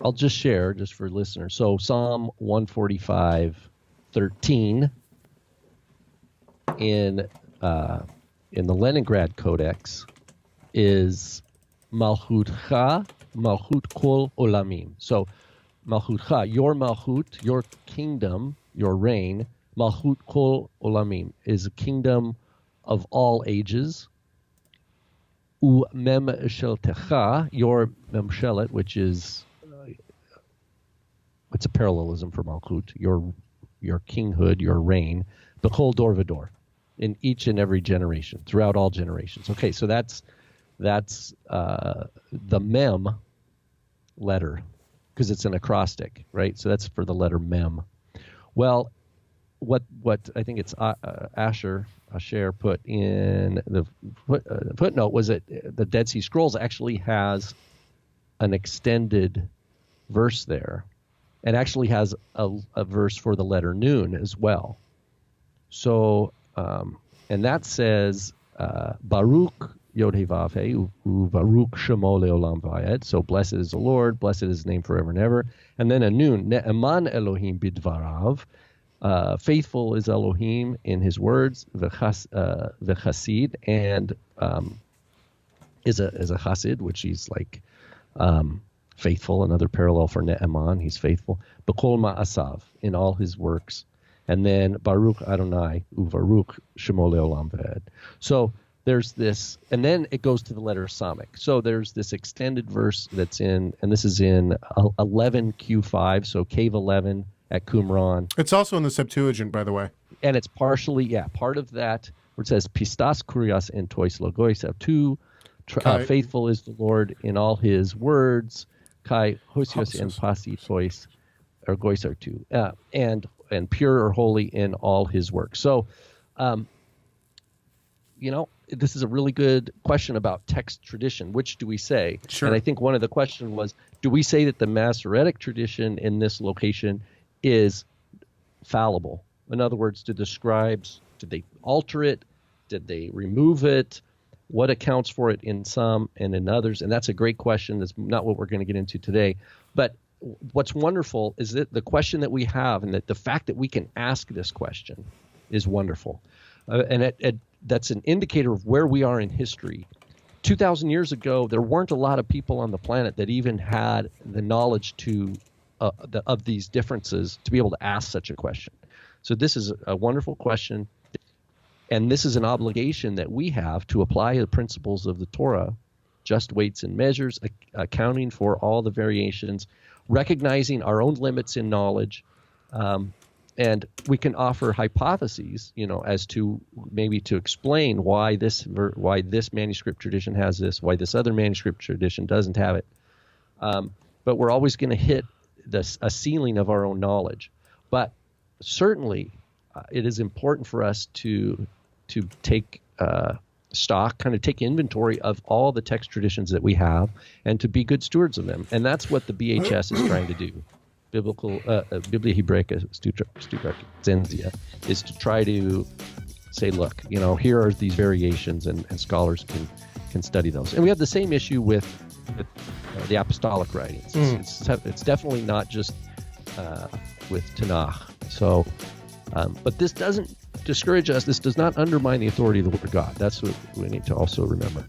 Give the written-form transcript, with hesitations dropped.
I'll just share just for listeners. So Psalm 145:13 in the Leningrad Codex is Malchutcha, Malchut Kol Olamim. So Malchutcha, your Malchut, your kingdom, your reign, Malchut Kol Olamim, is a kingdom of all ages. U Memsheltecha, your Memshelet, which is it's a parallelism for Malchut, your kinghood, your reign, B'chol Dor V'Dor, in each and every generation, throughout all generations. Okay, so that's the Mem letter, because it's an acrostic, right? So that's for the letter Mem. Well, what I think it's Asher put in the footnote was that the Dead Sea Scrolls actually has an extended verse there, and actually has a verse for the letter Nun as well. So, and that says Baruch Yod He Vav He U Baruch Shemo Leolam Vayed. So blessed is the Lord, blessed is his name forever and ever. And then a Nun, Ne'eman Elohim Bidvarav. Faithful is Elohim in his words, v'chasid, and is a chasid, which he's like faithful. Another parallel for Ne'eman, he's faithful. B'kol ma'asav, in all his works. And then Baruch Adonai uVaruch Shemo Leolam V'ed. So there's this, and then it goes to the letter Samech. So there's this extended verse that's in, and this is in 11Q5, so cave 11 at Qumran. It's also in the Septuagint, by the way. And it's partially, part of that, where it says, Pistas Kurias en tois logois tu, faithful is the Lord in all his words, kai hosios en pasi tois ergois tu, and pure or holy in all his work. So, this is a really good question about text tradition. Which do we say? Sure. And I think one of the questions was, do we say that the Masoretic tradition in this location is fallible? In other words, did the scribes, did they alter it? Did they remove it? What accounts for it in some and in others? And that's a great question. That's not what we're going to get into today. But what's wonderful is that the question that we have, and that the fact that we can ask this question is wonderful. And that's an indicator of where we are in history. 2,000 years ago, there weren't a lot of people on the planet that even had the knowledge of these differences to be able to ask such a question. So this is a wonderful question, and this is an obligation that we have to apply the principles of the Torah, just weights and measures, accounting for all the variations, recognizing our own limits in knowledge, and we can offer hypotheses, as to maybe to explain why this manuscript tradition has this, why this other manuscript tradition doesn't have it. But we're always going to hit a ceiling of our own knowledge. But certainly, it is important for us to take stock, kind of take inventory of all the text traditions that we have, and to be good stewards of them. And that's what the BHS is trying to do. Biblia Hebraica Stuttgart Zenzia is to try to say, look, here are these variations, and scholars can study those. And we have the same issue with the apostolic writings. It's definitely not just with Tanakh. So, but this doesn't discourage us. This does not undermine the authority of the Word of God. That's what we need to also remember.